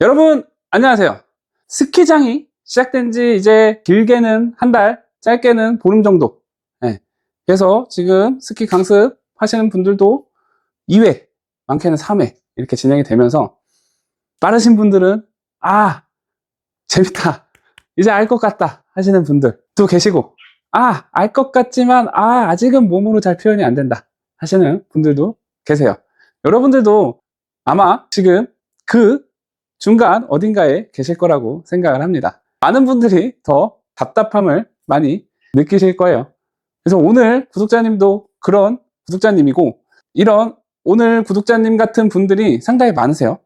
여러분 안녕하세요. 스키장이 시작된 지 이제 길게는 한 달, 짧게는 보름 정도. 그래서 지금 스키 강습 하시는 분들도 2회, 많게는 3회 이렇게 진행이 되면서 빠르신 분들은 재밌다, 이제 알 것 같다 하시는 분들도 계시고, 알 것 같지만 아직은 몸으로 잘 표현이 안 된다 하시는 분들도 계세요. 여러분들도 아마 지금 그 중간 어딘가에 계실 거라고 생각을 합니다. 많은 분들이 더 답답함을 많이 느끼실 거예요. 그래서 오늘 구독자님도 그런 구독자님이고, 이런 오늘 구독자님 같은 분들이 상당히 많으세요.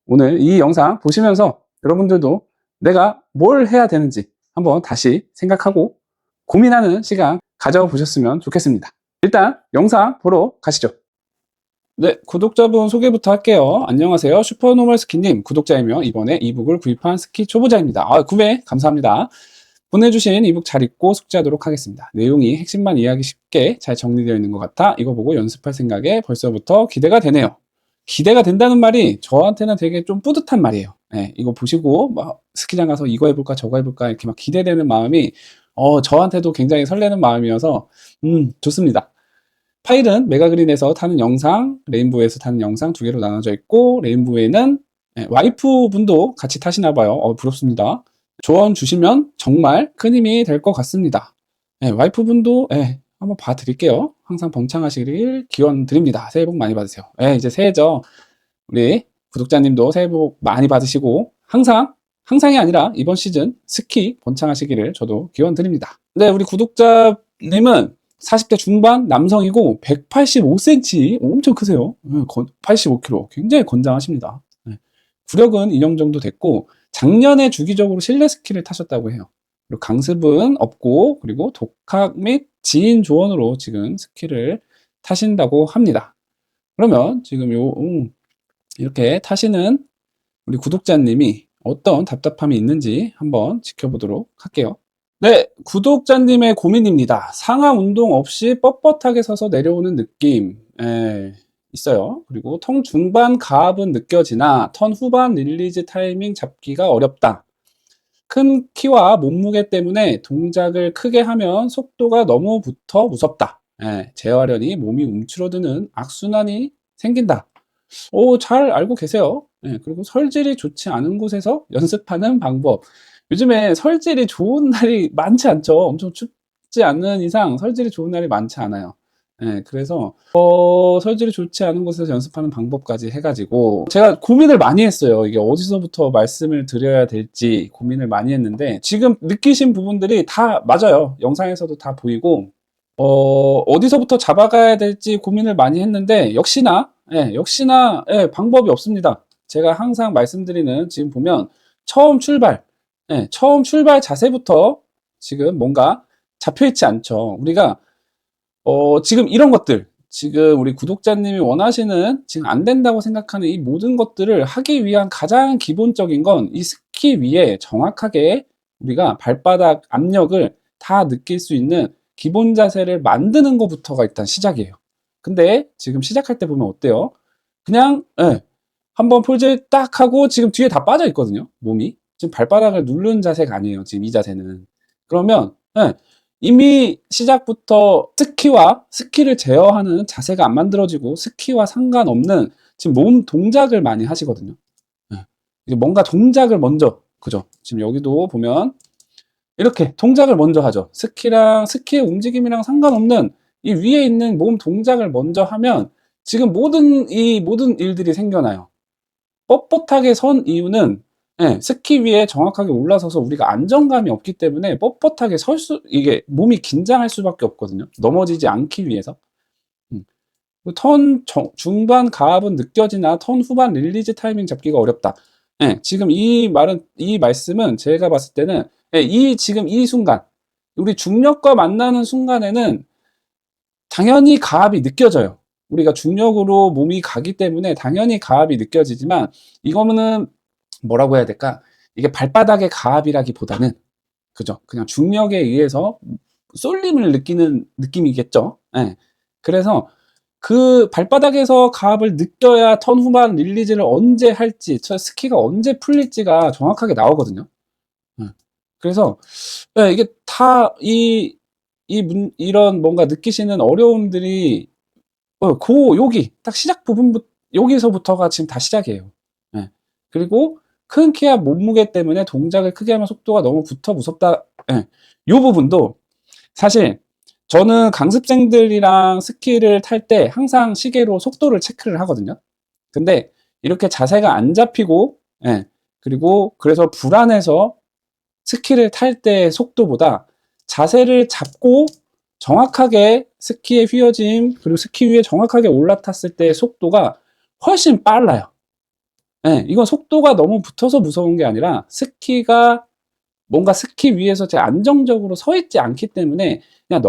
오늘 이 영상 보시면서 여러분들도 내가 뭘 해야 되는지 한번 다시 생각하고 고민하는 시간 가져보셨으면 좋겠습니다. 일단 영상 보러 가시죠. 네, 구독자분 소개부터 할게요. 안녕하세요. 슈퍼노멀 스키님 구독자이며 이번에 이북을 구입한 스키 초보자입니다. 구매 감사합니다. 보내주신 이북 잘 읽고 숙지하도록 하겠습니다. 내용이 핵심만 이해하기 쉽게 잘 정리되어 있는 것 같아 이거 보고 연습할 생각에 벌써부터 기대가 되네요. 기대가 된다는 말이 저한테는 되게 좀 뿌듯한 말이에요. 이거 보시고 막 스키장 가서 이거 해볼까 저거 해볼까 이렇게 막 기대되는 마음이 저한테도 굉장히 설레는 마음이어서 좋습니다. 파일은 메가그린에서 타는 영상, 레인보우에서 타는 영상 두 개로 나눠져 있고, 레인보우에는 와이프 분도 같이 타시나 봐요. 부럽습니다. 조언 주시면 정말 큰 힘이 될 것 같습니다. 와이프 분도 한번 봐드릴게요. 항상 번창하시길 기원 드립니다. 새해 복 많이 받으세요. 이제 새해죠. 우리 구독자님도 새해 복 많이 받으시고 항상이 아니라 이번 시즌 스키 번창하시기를 저도 기원 드립니다. 네, 우리 구독자님은 40대 중반 남성이고 185cm, 엄청 크세요. 85kg, 굉장히 건장하십니다. 구력은 인형 정도 됐고 작년에 주기적으로 실내 스키를 타셨다고 해요. 그리고 강습은 없고, 그리고 독학 및 지인 조언으로 지금 스키를 타신다고 합니다. 그러면 지금 이렇게 타시는 우리 구독자님이 어떤 답답함이 있는지 한번 지켜보도록 할게요. 네, 구독자님의 고민입니다. 상하 운동 없이 뻣뻣하게 서서 내려오는 느낌 있어요. 그리고 턴 중반 가압은 느껴지나 턴 후반 릴리즈 타이밍 잡기가 어렵다. 큰 키와 몸무게 때문에 동작을 크게 하면 속도가 너무 붙어 무섭다. 재활연이 몸이 움츠러드는 악순환이 생긴다. 잘 알고 계세요. 그리고 설질이 좋지 않은 곳에서 연습하는 방법. 요즘에 설질이 좋은 날이 많지 않죠. 엄청 춥지 않는 이상 설질이 좋은 날이 많지 않아요. 그래서 설질이 좋지 않은 곳에서 연습하는 방법까지 해가지고 제가 고민을 많이 했어요. 이게 어디서부터 말씀을 드려야 될지 고민을 많이 했는데, 지금 느끼신 부분들이 다 맞아요. 영상에서도 다 보이고, 어디서부터 잡아가야 될지 고민을 많이 했는데 역시나 방법이 없습니다. 제가 항상 말씀드리는, 지금 보면 처음 출발 자세부터 지금 뭔가 잡혀있지 않죠. 우리가 지금 이런 것들, 지금 우리 구독자님이 원하시는, 지금 안 된다고 생각하는 이 모든 것들을 하기 위한 가장 기본적인 건 이 스키 위에 정확하게 우리가 발바닥 압력을 다 느낄 수 있는 기본 자세를 만드는 것부터가 일단 시작이에요. 근데 지금 시작할 때 보면 어때요? 그냥 한번 폴즈 딱 하고 지금 뒤에 다 빠져 있거든요. 몸이 지금 발바닥을 누르는 자세가 아니에요. 지금 이 자세는. 그러면 이미 시작부터 스키를 제어하는 자세가 안 만들어지고 스키와 상관없는 지금 몸 동작을 많이 하시거든요. 뭔가 동작을 먼저, 그죠? 지금 여기도 보면 이렇게 동작을 먼저 하죠. 스키의 움직임이랑 상관없는 이 위에 있는 몸 동작을 먼저 하면 지금 모든 일들이 생겨나요. 뻣뻣하게 선 이유는 스키 위에 정확하게 올라서서 우리가 안정감이 없기 때문에 뻣뻣하게 이게 몸이 긴장할 수밖에 없거든요. 넘어지지 않기 위해서. 턴 중반 가압은 느껴지나 턴 후반 릴리즈 타이밍 잡기가 어렵다. 지금 이 말씀은 제가 봤을 때는 지금 이 순간, 우리 중력과 만나는 순간에는 당연히 가압이 느껴져요. 우리가 중력으로 몸이 가기 때문에 당연히 가압이 느껴지지만, 이거는 뭐라고 해야 될까? 이게 발바닥의 가압이라기보다는, 그죠? 그냥 중력에 의해서 쏠림을 느끼는 느낌이겠죠. 그래서 그 발바닥에서 가압을 느껴야 턴 후반 릴리즈를 언제 할지, 스키가 언제 풀릴지가 정확하게 나오거든요. 그래서 이게 다 이런 뭔가 느끼시는 어려움들이 여기 딱 시작 부분부터 여기서부터가 지금 다 시작이에요. 그리고 큰 키와 몸무게 때문에 동작을 크게 하면 속도가 너무 붙어 무섭다. 요 부분도 사실 저는 강습생들이랑 스키를 탈 때 항상 시계로 속도를 체크를 하거든요. 근데 이렇게 자세가 안 잡히고, 그리고 그래서 불안해서 스키를 탈 때 속도보다 자세를 잡고 정확하게 스키의 휘어짐, 그리고 스키 위에 정확하게 올라탔을 때 속도가 훨씬 빨라요. 이건 속도가 너무 붙어서 무서운 게 아니라 스키가 뭔가 스키 위에서 제 안정적으로 서 있지 않기 때문에 그냥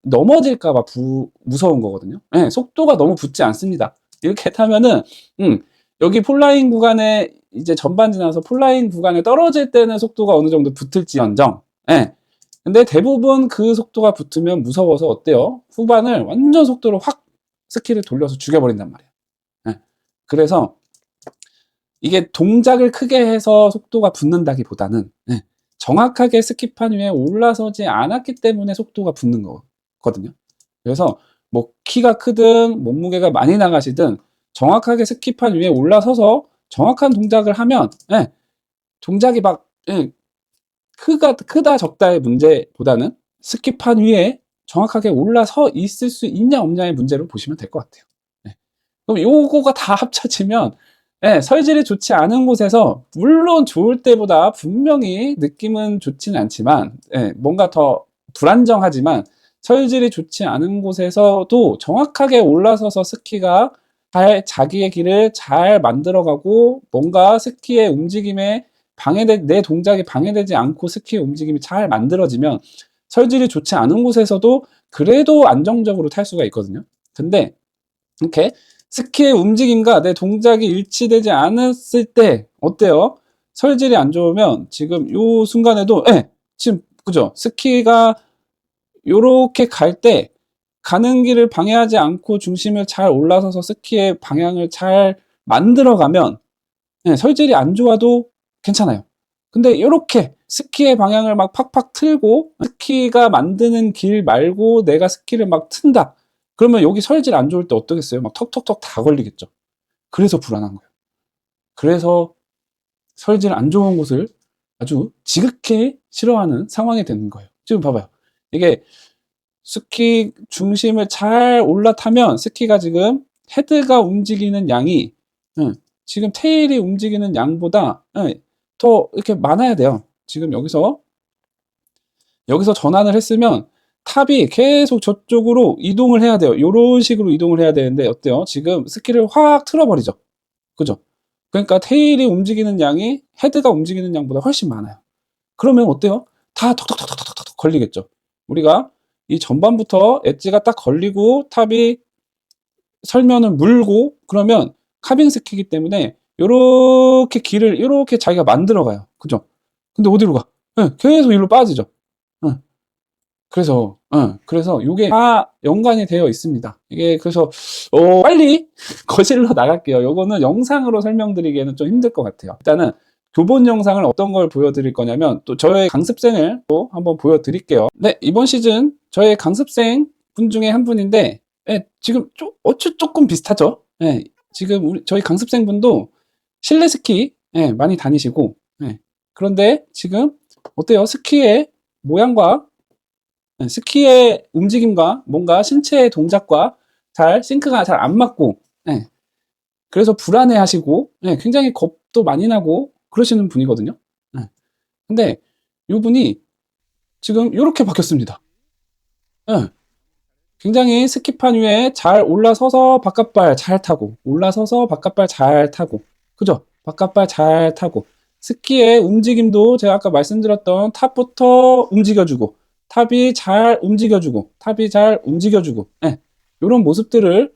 넘어질까봐 무서운 거거든요. 속도가 너무 붙지 않습니다. 이렇게 타면은, 여기 폴라인 구간에 이제 전반 지나서 폴라인 구간에 떨어질 때는 속도가 어느 정도 붙을지언정, 근데 대부분 그 속도가 붙으면 무서워서 어때요? 후반을 완전 속도로 확 스키를 돌려서 죽여버린단 말이에요. 그래서 이게 동작을 크게 해서 속도가 붙는다기보다는 정확하게 스키판 위에 올라서지 않았기 때문에 속도가 붙는 거거든요. 그래서 뭐 키가 크든 몸무게가 많이 나가시든 정확하게 스키판 위에 올라서서 정확한 동작을 하면 동작이 막 크다 적다의 문제보다는 스키판 위에 정확하게 올라서 있을 수 있냐 없냐의 문제로 보시면 될 것 같아요. 그럼 요거가 다 합쳐지면 설질이 좋지 않은 곳에서 물론 좋을 때보다 분명히 느낌은 좋지는 않지만 뭔가 더 불안정하지만 설질이 좋지 않은 곳에서도 정확하게 올라서서 스키가 자기의 길을 잘 만들어가고 뭔가 스키의 움직임에 내 동작이 방해되지 않고 스키의 움직임이 잘 만들어지면 설질이 좋지 않은 곳에서도 그래도 안정적으로 탈 수가 있거든요. 근데 이렇게 스키의 움직임과 내 동작이 일치되지 않았을 때 어때요? 설질이 안 좋으면 지금 요 순간에도 지금 그죠? 스키가 요렇게 갈 때 가는 길을 방해하지 않고 중심을 잘 올라서서 스키의 방향을 잘 만들어가면 설질이 안 좋아도 괜찮아요. 근데 요렇게 스키의 방향을 막 팍팍 틀고 스키가 만드는 길 말고 내가 스키를 막 튼다. 그러면 여기 설질 안 좋을 때 어떠겠어요? 막 턱턱턱 다 걸리겠죠. 그래서 불안한 거예요. 그래서 설질 안 좋은 곳을 아주 지극히 싫어하는 상황이 되는 거예요. 지금 봐봐요. 이게 스키 중심을 잘 올라타면 스키가 지금 헤드가 움직이는 양이 지금 테일이 움직이는 양보다 더 이렇게 많아야 돼요. 지금 여기서 전환을 했으면 탑이 계속 저쪽으로 이동을 해야 돼요. 이런 식으로 이동을 해야 되는데 어때요? 지금 스키를 확 틀어버리죠. 그죠? 그러니까 테일이 움직이는 양이 헤드가 움직이는 양보다 훨씬 많아요. 그러면 어때요? 다 톡톡톡톡톡톡 걸리겠죠. 우리가 이 전반부터 엣지가 딱 걸리고 탑이 설면을 물고 그러면 카빙 스키이기 때문에 요렇게 길을 요렇게 자기가 만들어 가요. 그죠? 근데 어디로 가? 계속 일로 빠지죠. 그래서 요게 다 연관이 되어 있습니다. 이게 그래서 빨리 거실로 나갈게요. 요거는 영상으로 설명드리기에는 좀 힘들 것 같아요. 일단은 교본 영상을 어떤 걸 보여드릴 거냐면 또 저의 강습생을 또 한번 보여드릴게요. 네, 이번 시즌 저의 강습생 분 중에 한 분인데 지금 조금 비슷하죠? 지금 저희 강습생 분도 실내 스키 많이 다니시고 그런데 지금 어때요? 스키의 모양과 스키의 움직임과 뭔가 신체의 동작과 싱크가 잘 안 맞고 그래서 불안해 하시고 굉장히 겁도 많이 나고 그러시는 분이거든요. 근데 이 분이 지금 이렇게 바뀌었습니다. 굉장히 스키판 위에 잘 올라서서 바깥발 잘 타고 올라서서 바깥발 잘 타고 그죠? 바깥발 잘 타고 스키의 움직임도 제가 아까 말씀드렸던 탑부터 움직여주고 탑이 잘 움직여주고 이런 모습들을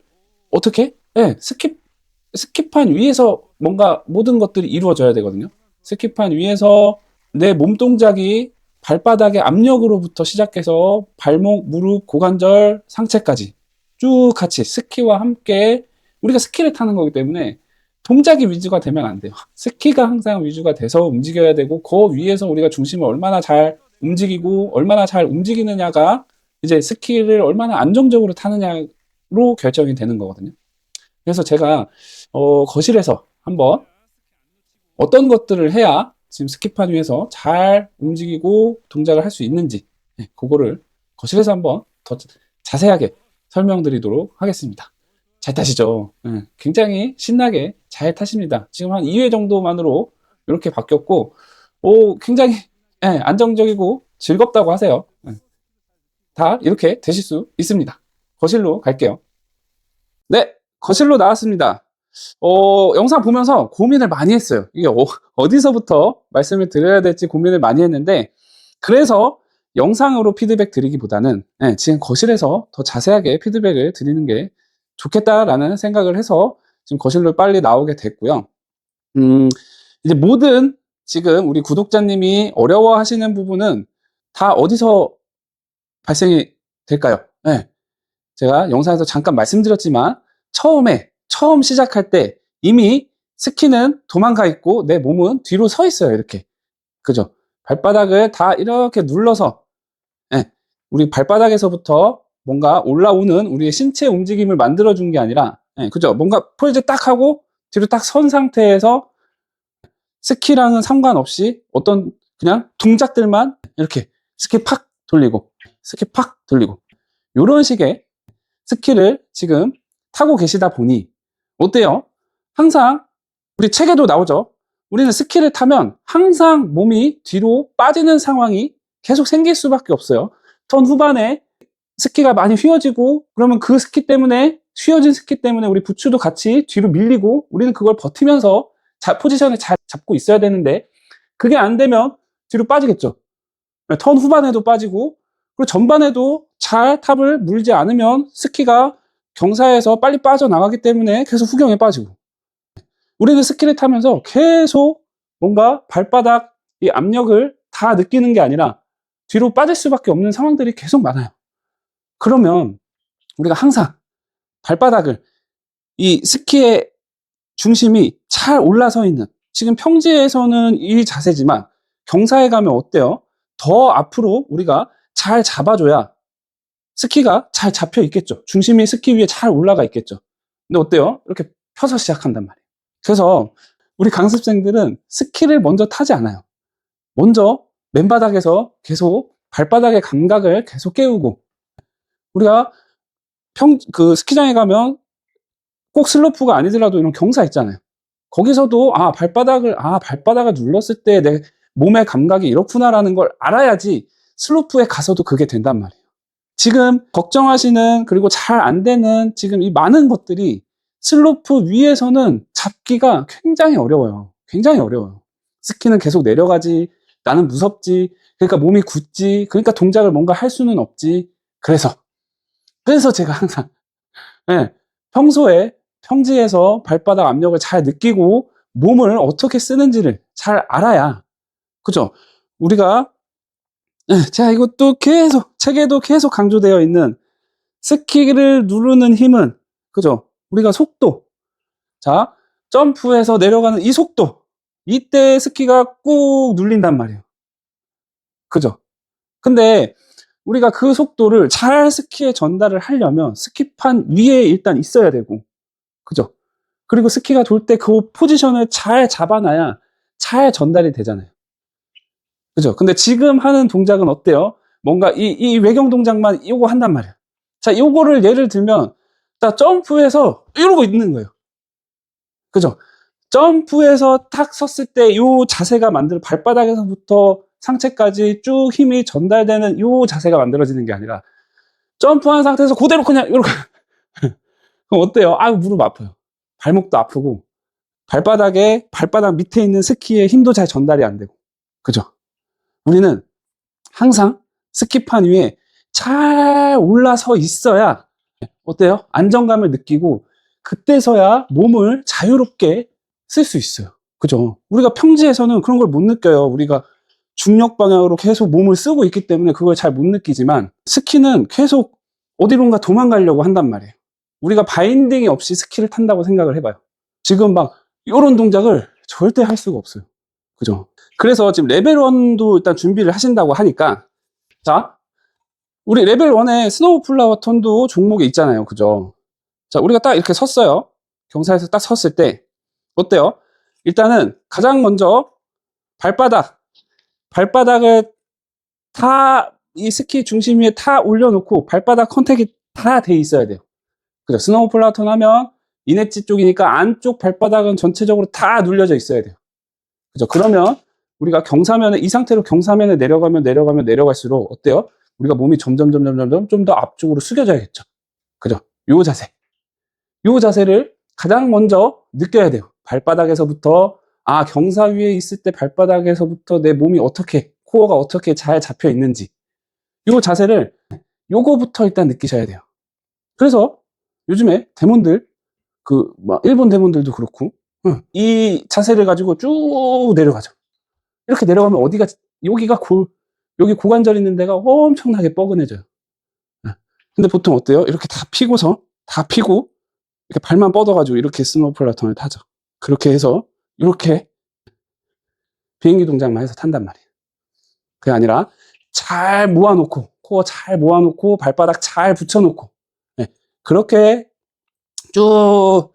어떻게? 스키판 위에서 뭔가 모든 것들이 이루어져야 되거든요. 스키판 위에서 내 몸 동작이 발바닥의 압력으로부터 시작해서 발목, 무릎, 고관절, 상체까지 쭉 같이 스키와 함께 우리가 스키를 타는 거기 때문에 동작이 위주가 되면 안 돼요. 스키가 항상 위주가 돼서 움직여야 되고 그 위에서 우리가 중심을 얼마나 잘 움직이고 얼마나 잘 움직이느냐가 이제 스키를 얼마나 안정적으로 타느냐로 결정이 되는 거거든요. 그래서 제가 거실에서 한번 어떤 것들을 해야 지금 스키판 위에서 잘 움직이고 동작을 할 수 있는지 그거를 거실에서 한번 더 자세하게 설명드리도록 하겠습니다. 잘 타시죠? 굉장히 신나게 잘 타십니다. 지금 한 2회 정도만으로 이렇게 바뀌었고 굉장히 안정적이고 즐겁다고 하세요. 다 이렇게 되실 수 있습니다. 거실로 갈게요. 네, 거실로 나왔습니다. 영상 보면서 고민을 많이 했어요. 이게 어디서부터 말씀을 드려야 될지 고민을 많이 했는데, 그래서 영상으로 피드백 드리기보다는 지금 거실에서 더 자세하게 피드백을 드리는 게 좋겠다라는 생각을 해서 지금 거실로 빨리 나오게 됐고요. 이제 모든 지금 우리 구독자님이 어려워하시는 부분은 다 어디서 발생이 될까요? 제가 영상에서 잠깐 말씀드렸지만 처음 시작할 때 이미 스키는 도망가 있고 내 몸은 뒤로 서 있어요. 이렇게. 그죠? 발바닥을 다 이렇게 눌러서 우리 발바닥에서부터 뭔가 올라오는 우리의 신체 움직임을 만들어 준 게 아니라 그죠? 뭔가 포즈 딱 하고 뒤로 딱 선 상태에서 스키랑은 상관없이 어떤 그냥 동작들만 이렇게 스키 팍 돌리고 스키 팍 돌리고 이런 식의 스키를 지금 타고 계시다 보니 어때요? 항상 우리 책에도 나오죠. 우리는 스키를 타면 항상 몸이 뒤로 빠지는 상황이 계속 생길 수밖에 없어요. 턴 후반에 스키가 많이 휘어지고 그러면 그 스키 때문에 휘어진 스키 때문에 우리 부츠도 같이 뒤로 밀리고 우리는 그걸 버티면서 포지션을 잘 잡고 있어야 되는데 그게 안 되면 뒤로 빠지겠죠. 턴 후반에도 빠지고 그리고 전반에도 잘 탑을 물지 않으면 스키가 경사에서 빨리 빠져나가기 때문에 계속 후경에 빠지고 우리는 스키를 타면서 계속 뭔가 발바닥 이 압력을 다 느끼는 게 아니라 뒤로 빠질 수밖에 없는 상황들이 계속 많아요. 그러면 우리가 항상 발바닥을 이 스키의 중심이 잘 올라서 있는 지금 평지에서는 이 자세지만 경사에 가면 어때요? 더 앞으로 우리가 잘 잡아줘야 스키가 잘 잡혀 있겠죠. 중심이 스키 위에 잘 올라가 있겠죠. 근데 어때요? 이렇게 펴서 시작한단 말이에요. 그래서 우리 강습생들은 스키를 먼저 타지 않아요. 먼저 맨바닥에서 계속 발바닥의 감각을 계속 깨우고 우리가 스키장에 가면 꼭 슬로프가 아니더라도 이런 경사 있잖아요. 거기서도 발바닥을 눌렀을 때 내 몸의 감각이 이렇구나라는 걸 알아야지 슬로프에 가서도 그게 된단 말이에요. 지금 걱정하시는 그리고 잘 안 되는 지금 이 많은 것들이 슬로프 위에서는 잡기가 굉장히 어려워요. 굉장히 어려워요. 스키는 계속 내려가지, 나는 무섭지, 그러니까 몸이 굳지, 그러니까 동작을 뭔가 할 수는 없지. 그래서 제가 항상 평소에 평지에서 발바닥 압력을 잘 느끼고 몸을 어떻게 쓰는지를 잘 알아야 그죠? 우리가 제가 이것도 계속 책에도 계속 강조되어 있는 스키를 누르는 힘은 그죠? 우리가 속도 자 점프해서 내려가는 이 속도 이때 스키가 꾹 눌린단 말이에요. 그죠? 근데 우리가 그 속도를 잘 스키에 전달을 하려면 스키판 위에 일단 있어야 되고 그죠? 그리고 스키가 돌 때 그 포지션을 잘 잡아놔야 잘 전달이 되잖아요. 그죠? 근데 지금 하는 동작은 어때요? 뭔가 이 외경 동작만 이거 한단 말이에요. 자, 요거를 예를 들면, 자, 점프해서 이러고 있는 거예요. 그죠? 점프해서 탁 섰을 때 요 자세가 발바닥에서부터 상체까지 쭉 힘이 전달되는 요 자세가 만들어지는 게 아니라, 점프한 상태에서 그대로 그냥 이렇게. 그럼 어때요? 아유, 무릎 아파요. 발목도 아프고, 발바닥 밑에 있는 스키에 힘도 잘 전달이 안 되고. 그죠? 우리는 항상 스키판 위에 잘 올라서 있어야 어때요? 안정감을 느끼고 그때서야 몸을 자유롭게 쓸 수 있어요. 그죠? 우리가 평지에서는 그런 걸 못 느껴요. 우리가 중력 방향으로 계속 몸을 쓰고 있기 때문에 그걸 잘 못 느끼지만 스키는 계속 어디론가 도망가려고 한단 말이에요. 우리가 바인딩이 없이 스키를 탄다고 생각을 해봐요. 지금 막 이런 동작을 절대 할 수가 없어요. 그죠? 그래서 지금 레벨 1도 일단 준비를 하신다고 하니까, 자, 우리 레벨 1에 스노우 플라워 턴도 종목에 있잖아요. 그죠? 자, 우리가 딱 이렇게 섰어요. 경사에서 딱 섰을 때 어때요? 일단은 가장 먼저 발바닥을 다 이 스키 중심 위에 다 올려놓고 발바닥 컨택이 다 돼 있어야 돼요. 그죠? 스노우 플라워 턴 하면 이넷지 쪽이니까 안쪽 발바닥은 전체적으로 다 눌려져 있어야 돼요. 그죠? 그러면 우리가 이 상태로 경사면에 내려갈수록 어때요? 우리가 몸이 점점 좀 더 앞쪽으로 숙여져야겠죠. 그죠? 요 자세를 가장 먼저 느껴야 돼요. 발바닥에서부터, 경사 위에 있을 때 발바닥에서부터 내 몸이 코어가 어떻게 잘 잡혀 있는지. 요 자세를, 요거부터 일단 느끼셔야 돼요. 그래서 요즘에 데몬들, 일본 데몬들도 그렇고, 이 자세를 가지고 쭉 내려가죠. 이렇게 내려가면 여기 고관절 있는 데가 엄청나게 뻐근해져요. 근데 보통 어때요? 이렇게 다 피고, 이렇게 발만 뻗어가지고 이렇게 스노우 플라워 턴을 타죠. 그렇게 해서, 이렇게 비행기 동작만 해서 탄단 말이에요. 그게 아니라, 코어 잘 모아놓고, 발바닥 잘 붙여놓고, 그렇게 쭉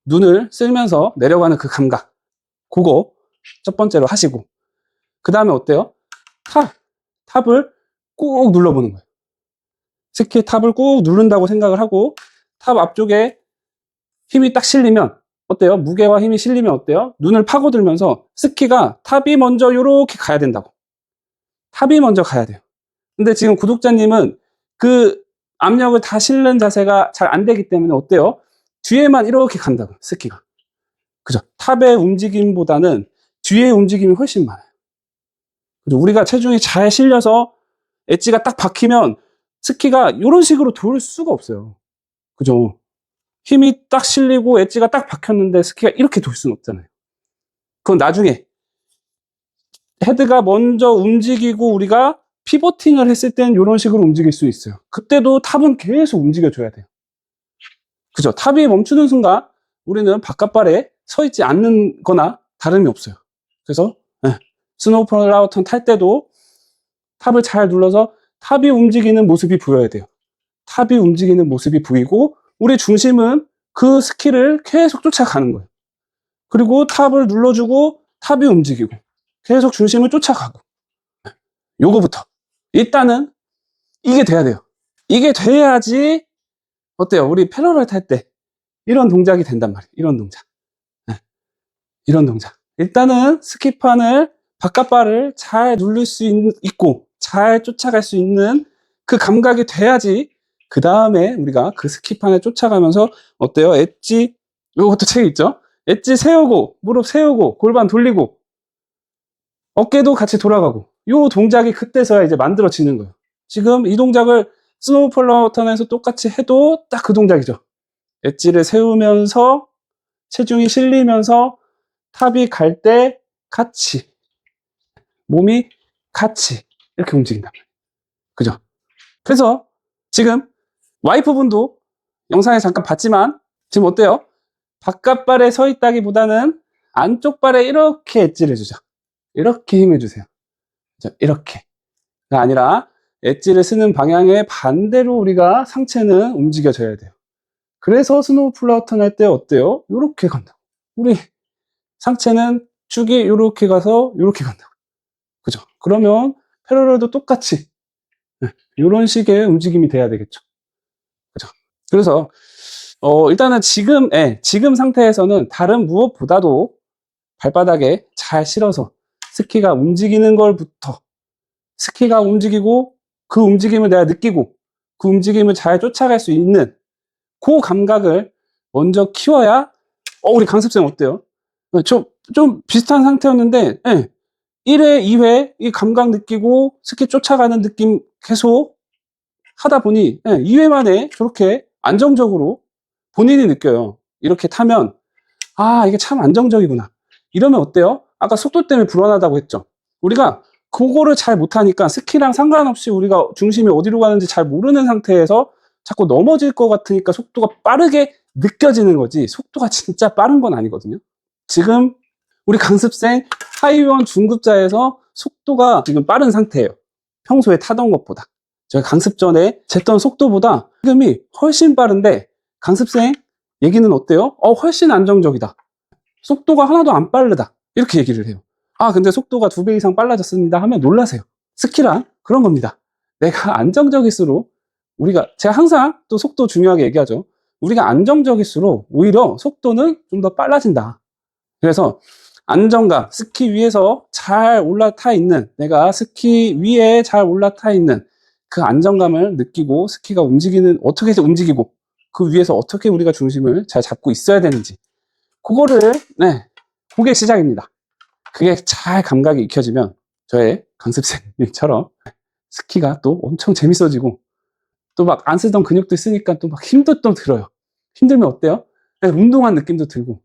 눈을 쓰면서 내려가는 그 감각. 그거 첫 번째로 하시고, 그 다음에 어때요? 탑을 꾹 눌러보는 거예요. 스키 탑을 꾹 누른다고 생각을 하고, 탑 앞쪽에 힘이 딱 실리면 어때요? 무게와 힘이 실리면 어때요? 눈을 파고들면서 스키가 탑이 먼저 요렇게 가야 된다고. 탑이 먼저 가야 돼요. 근데 지금 구독자님은 그 압력을 다 실는 자세가 잘 안 되기 때문에 어때요? 뒤에만 이렇게 간다고, 스키가. 그죠? 탑의 움직임보다는 뒤의 움직임이 훨씬 많아요. 그죠? 우리가 체중이 잘 실려서 엣지가 딱 박히면 스키가 이런 식으로 돌 수가 없어요. 그죠? 힘이 딱 실리고 엣지가 딱 박혔는데 스키가 이렇게 돌 수는 없잖아요. 그건 나중에 헤드가 먼저 움직이고 우리가 피보팅을 했을 땐 이런 식으로 움직일 수 있어요. 그때도 탑은 계속 움직여줘야 돼요. 그죠? 탑이 멈추는 순간 우리는 바깥발에 서 있지 않는 거나 다름이 없어요. 그래서 스노우 플라워 턴 탈 때도 탑을 잘 눌러서 탑이 움직이는 모습이 보여야 돼요. 탑이 움직이는 모습이 보이고 우리 중심은 그 스키를 계속 쫓아가는 거예요. 그리고 탑을 눌러주고 탑이 움직이고 계속 중심을 쫓아가고. 요거부터 일단은 이게 돼야 돼요. 이게 돼야지 어때요? 우리 패러럴 탈 때 이런 동작이 된단 말이에요. 이런 동작. 이런 동작. 일단은 스키판을 바깥발을 잘 누를 수 있고 잘 쫓아갈 수 있는 그 감각이 돼야지 그 다음에 우리가 그 스키판을 쫓아가면서 어때요? 엣지, 이것도 책에 있죠? 엣지 세우고 무릎 세우고 골반 돌리고 어깨도 같이 돌아가고 요 동작이 그때서야 이제 만들어지는 거예요. 지금 이 동작을 스노우 플라워 턴에서 똑같이 해도 딱 그 동작이죠. 엣지를 세우면서 체중이 실리면서 탑이 갈 때 같이 몸이 같이 이렇게 움직인단 말이에요. 그죠? 그래서 지금 와이프분도 영상에 잠깐 봤지만 지금 어때요? 바깥발에 서 있다기보다는 안쪽 발에 이렇게 엣지를 해주죠. 이렇게 힘을 주세요. 이렇게가 아니라 엣지를 쓰는 방향의 반대로 우리가 상체는 움직여져야 돼요. 그래서 스노우 플라워 턴 할 때 어때요? 이렇게 간다고. 우리 상체는 축이 이렇게 가서 이렇게 간다고. 그죠? 그러면 패러럴도 똑같이 이런 식의 움직임이 돼야 되겠죠. 그죠? 그래서 일단은 지금 상태에서는 다른 무엇보다도 발바닥에 잘 실어서 스키가 움직이는 걸부터 스키가 움직이고 그 움직임을 내가 느끼고 그 움직임을 잘 쫓아갈 수 있는 그 감각을 먼저 키워야 우리 강습생 어때요? 좀 비슷한 상태였는데 1회, 2회 이 감각 느끼고 스키 쫓아가는 느낌 계속 하다 보니 2회 만에 저렇게 안정적으로 본인이 느껴요. 이렇게 타면 이게 참 안정적이구나. 이러면 어때요? 아까 속도 때문에 불안하다고 했죠. 우리가 그거를 잘 못하니까 스키랑 상관없이 우리가 중심이 어디로 가는지 잘 모르는 상태에서 자꾸 넘어질 것 같으니까 속도가 빠르게 느껴지는 거지 속도가 진짜 빠른 건 아니거든요. 지금 우리 강습생 하이원 중급자에서 속도가 지금 빠른 상태예요. 평소에 타던 것보다. 제가 강습 전에 쟀던 속도보다 지금이 훨씬 빠른데 강습생 얘기는 어때요? 훨씬 안정적이다. 속도가 하나도 안 빠르다. 이렇게 얘기를 해요. 근데 속도가 2배 이상 빨라졌습니다 하면 놀라세요. 스키란 그런 겁니다. 내가 안정적일수록 제가 항상 또 속도 중요하게 얘기하죠. 우리가 안정적일수록 오히려 속도는 좀 더 빨라진다. 그래서 안정감, 스키 위에서 잘 올라타 있는, 내가 스키 위에 잘 올라타 있는 그 안정감을 느끼고 스키가 어떻게 움직이고 그 위에서 어떻게 우리가 중심을 잘 잡고 있어야 되는지 그거를 그게 시작입니다. 그게 잘 감각이 익혀지면 저의 강습생님처럼 스키가 또 엄청 재밌어지고 또 막 안 쓰던 근육들 쓰니까 또 막 힘도 또 들어요. 힘들면 어때요? 운동한 느낌도 들고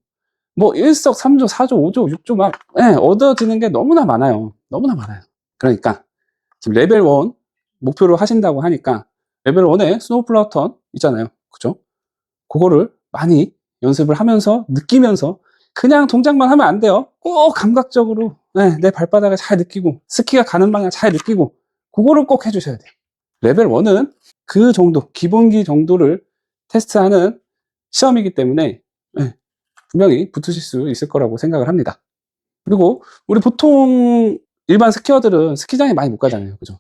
뭐 일석삼조, 4조, 5조, 6조 막 얻어지는 게 너무나 많아요. 너무나 많아요. 그러니까 지금 레벨 1 목표로 하신다고 하니까 레벨 1에 스노우 플라우턴 있잖아요. 그죠? 그거를 많이 연습을 하면서 느끼면서 그냥 동작만 하면 안 돼요. 꼭 감각적으로 내 발바닥을 잘 느끼고 스키가 가는 방향 잘 느끼고 그거를 꼭 해주셔야 돼요. 레벨 1은 그 정도 기본기 정도를 테스트하는 시험이기 때문에 분명히 붙으실 수 있을 거라고 생각을 합니다. 그리고 우리 보통 일반 스키어들은 스키장에 많이 못 가잖아요. 그죠?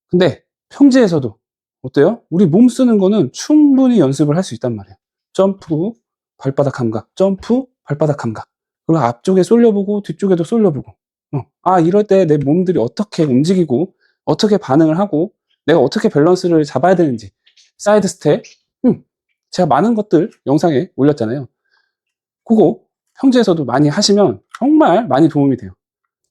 근데 평지에서도 어때요? 우리 몸 쓰는 거는 충분히 연습을 할 수 있단 말이에요. 점프, 발바닥 감각, 점프, 발바닥 감각. 그리고 앞쪽에 쏠려보고 뒤쪽에도 쏠려보고 이럴 때 내 몸들이 어떻게 움직이고 어떻게 반응을 하고 내가 어떻게 밸런스를 잡아야 되는지 사이드 스텝 제가 많은 것들 영상에 올렸잖아요. 그거 평지에서도 많이 하시면 정말 많이 도움이 돼요.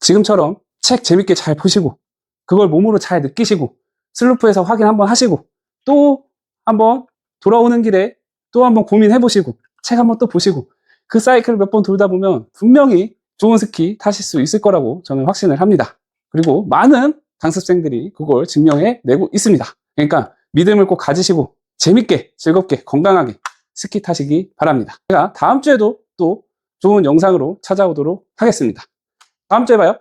지금처럼 책 재밌게 잘 보시고 그걸 몸으로 잘 느끼시고 슬로프에서 확인 한번 하시고 또 한번 돌아오는 길에 또 한번 고민해 보시고 책 한번 또 보시고 그 사이클을 몇 번 돌다 보면 분명히 좋은 스키 타실 수 있을 거라고 저는 확신을 합니다. 그리고 많은 강습생들이 그걸 증명해 내고 있습니다. 그러니까 믿음을 꼭 가지시고 재밌게 즐겁게 건강하게 스키 타시기 바랍니다. 제가 다음 주에도 또 좋은 영상으로 찾아오도록 하겠습니다. 다음 주에 봐요.